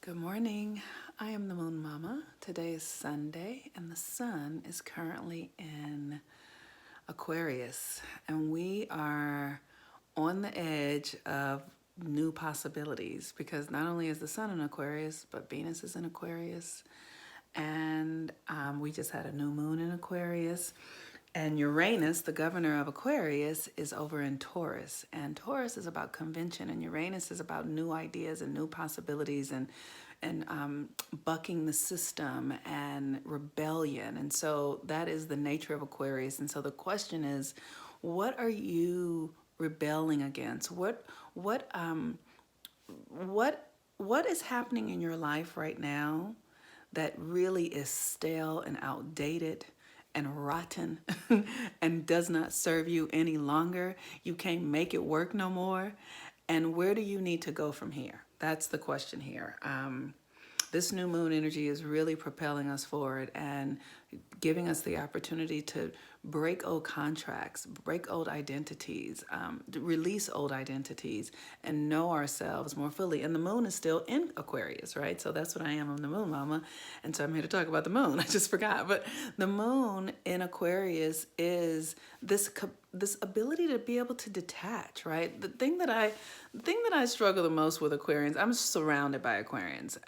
Good morning. I am the Moon Mama. Today is Sunday, and the sun is currently in Aquarius, and we are on the edge of new possibilities because not only is the sun in Aquarius, but Venus is in Aquarius, and we just had a new moon in Aquarius. And Uranus, the governor of Aquarius, is over in Taurus. And Taurus is about convention, and Uranus is about new ideas and new possibilities and bucking the system and rebellion. And so that is the nature of Aquarius. And so the question is, what are you rebelling against? What is happening in your life right now that really is stale and outdated and rotten and does not serve you any longer? You can't make it work no more. And where do you need to go from here? That's the question here. This new moon energy is really propelling us forward and giving us the opportunity to break old contracts, break old identities, release old identities, and know ourselves more fully. And the moon is still in Aquarius, right? So that's what I am. I'm the Moon Mama. And so I'm here to talk about the moon. I just forgot. But the moon in Aquarius is this ability to be able to detach, right? The thing that I struggle the most with Aquarians, I'm surrounded by Aquarians.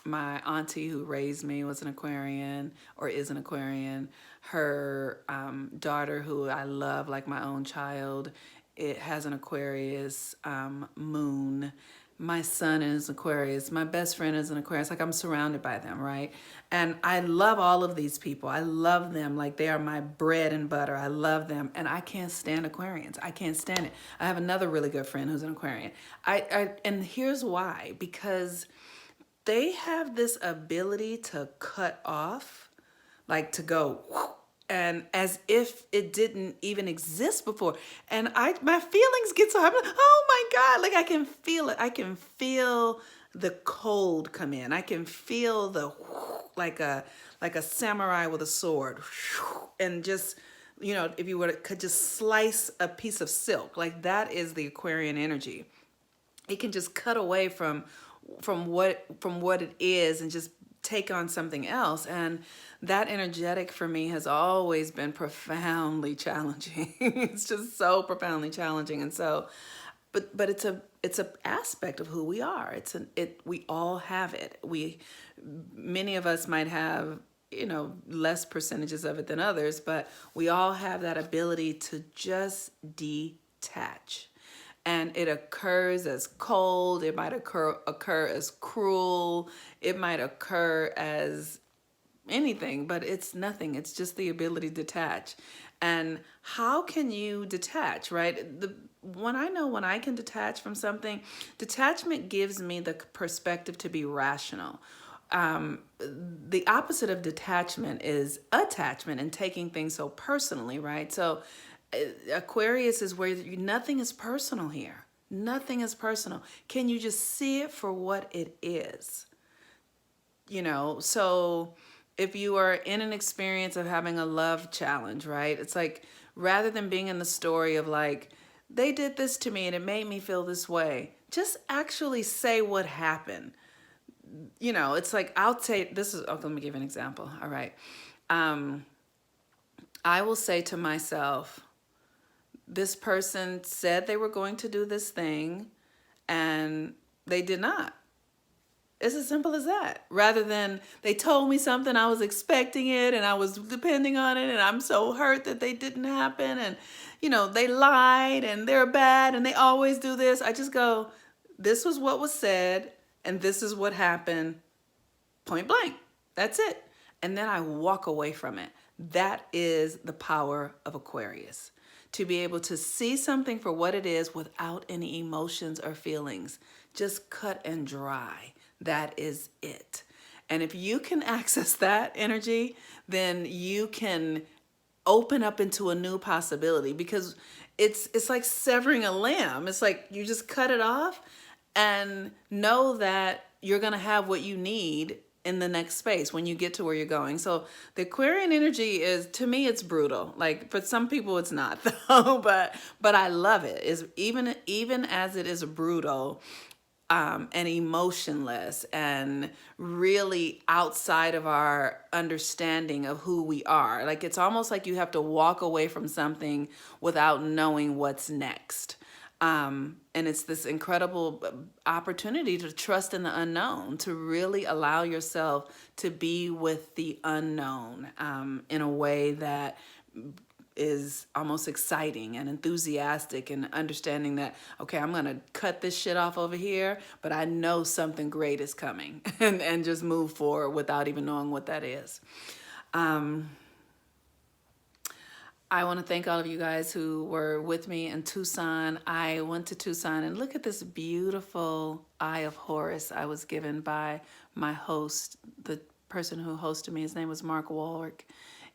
My auntie who raised me was an Aquarian or is an Aquarian. Her daughter, who I love like my own child, it has an Aquarius moon. My son is Aquarius. My best friend is an Aquarius. Like, I'm surrounded by them, right? And I love all of these people. I love them like they are my bread and butter. I love them. And I can't stand Aquarians. I can't stand it. I have another really good friend who's an Aquarian. And here's why. Because they have this ability to cut off, like to go and as if it didn't even exist before. And my feelings get so high. Like, oh my God, like I can feel it. I can feel the cold come in. I can feel the like a samurai with a sword. And just, if you could just slice a piece of silk, like that is the Aquarian energy. It can just cut away from what it is and just take on something else. And that energetic for me has always been profoundly challenging. It's just so profoundly challenging. And so but it's a aspect of who we are. We all have it. Many of us might have less percentages of it than others, but we all have that ability to just detach. And it occurs as cold, it might occur as cruel, it might occur as anything, but it's nothing. It's just the ability to detach. And how can you detach, right? When I can detach from something, detachment gives me the perspective to be rational. The opposite of detachment is attachment and taking things so personally, right? So Aquarius is where nothing is personal here. Nothing is personal. Can you just see it for what it is? So if you are in an experience of having a love challenge, right? It's like, rather than being in the story of like, they did this to me and it made me feel this way, just actually say what happened. It's like, I'll say, let me give you an example. All right. I will say to myself, this person said they were going to do this thing and they did not. It's as simple as that. Rather than they told me something, I was expecting it and I was depending on it and I'm so hurt that they didn't happen and, they lied and they're bad and they always do this. I just go, this was what was said and this is what happened, point blank. That's it. And then I walk away from it. That is the power of Aquarius. To be able to see something for what it is without any emotions or feelings. Just cut and dry. That is it. And if you can access that energy, then you can open up into a new possibility, because it's like severing a limb. It's like you just cut it off and know that you're going to have what you need in the next space when you get to where you're going. So the Aquarian energy is, to me, it's brutal. Like, for some people it's not though, but I love it. Is even as it is brutal, and emotionless and really outside of our understanding of who we are. Like it's almost like you have to walk away from something without knowing what's next. And it's this incredible opportunity to trust in the unknown, to really allow yourself to be with the unknown in a way that is almost exciting and enthusiastic, and understanding that, okay, I'm going to cut this shit off over here, but I know something great is coming and just move forward without even knowing what that is. I want to thank all of you guys who were with me in Tucson. I went to Tucson and look at this beautiful Eye of Horus I was given by my host, the person who hosted me. His name was Mark Warwick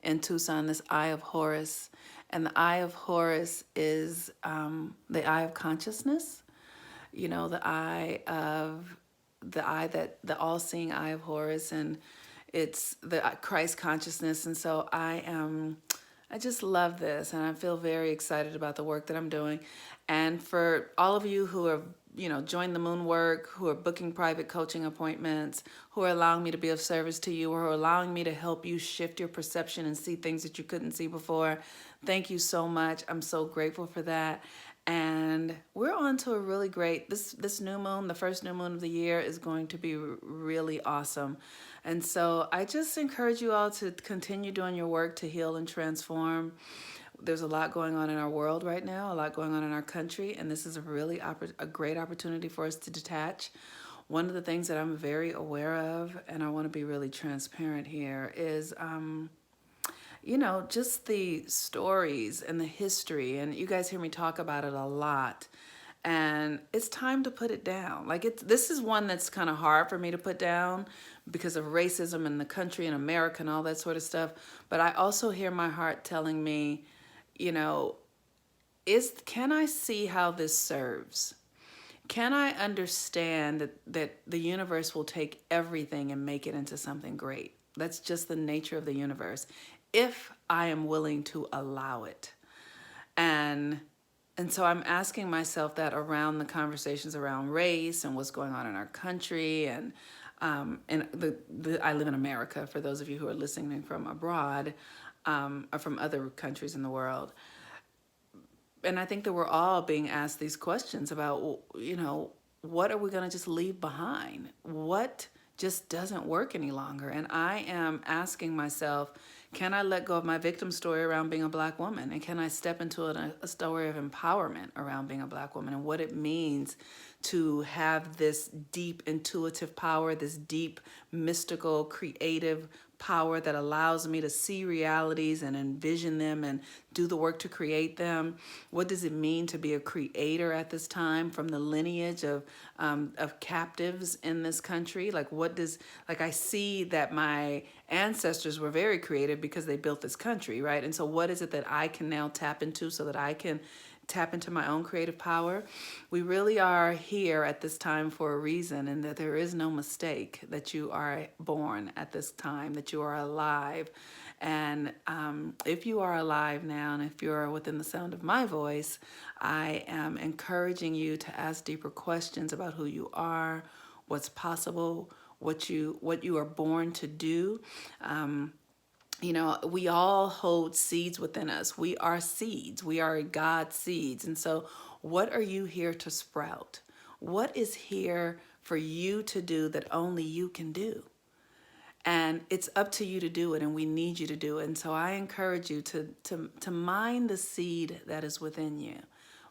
in Tucson, this Eye of Horus. And the Eye of Horus is the eye of consciousness, you know, the eye that the all-seeing Eye of Horus, and it's the Christ consciousness. And so I just love this, and I feel very excited about the work that I'm doing. And for all of you who are, you know, join the moon work, who are booking private coaching appointments, who are allowing me to be of service to you, or who are allowing me to help you shift your perception and see things that you couldn't see before, thank you so much. I'm so grateful for that. And we're on to a really great, this new moon, the first new moon of the year, is going to be really awesome. And so I just encourage you all to continue doing your work to heal and transform. There's a lot going on in our world right now, a lot going on in our country, and this is a really a great opportunity for us to detach. One of the things that I'm very aware of, and I want to be really transparent here, is you know, just the stories and the history, and you guys hear me talk about it a lot, and it's time to put it down. Like this is one that's kind of hard for me to put down because of racism in the country and America and all that sort of stuff. But I also hear my heart telling me, you know, can I see how this serves? Can I understand that the universe will take everything and make it into something great? That's just the nature of the universe, if I am willing to allow it. And so I'm asking myself that around the conversations around race and what's going on in our country. And I live in America, for those of you who are listening from abroad, or from other countries in the world. And I think that we're all being asked these questions about, you know, what are we going to just leave behind? What just doesn't work any longer? And I am asking myself, can I let go of my victim story around being a Black woman? And can I step into a story of empowerment around being a Black woman and what it means to have this deep intuitive power, this deep mystical creative power that allows me to see realities and envision them and do the work to create them? What does it mean to be a creator at this time, from the lineage of captives in this country? Like I see that my ancestors were very creative because they built this country, right? And so what is it that I can now tap into so that I can tap into my own creative power? We really are here at this time for a reason, and that there is no mistake that you are born at this time, that you are alive. And if you are alive now, and if you're within the sound of my voice, I am encouraging you to ask deeper questions about who you are, what's possible, what you are born to do. You know, we all hold seeds within us. We are seeds. We are God's seeds. And so what are you here to sprout? What is here for you to do that only you can do? And it's up to you to do it, and we need you to do it. And so I encourage you to mine the seed that is within you.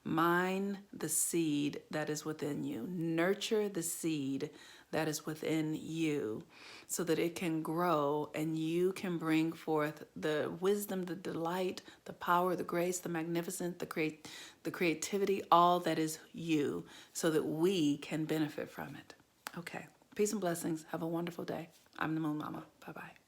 Mine the seed that is within you. Nurture the seed that is within you so that it can grow and you can bring forth the wisdom, the delight, the power, the grace, the magnificence, the creativity, all that is you, so that we can benefit from it. Okay. Peace and blessings. Have a wonderful day. I'm the Moon Mama. Bye-bye.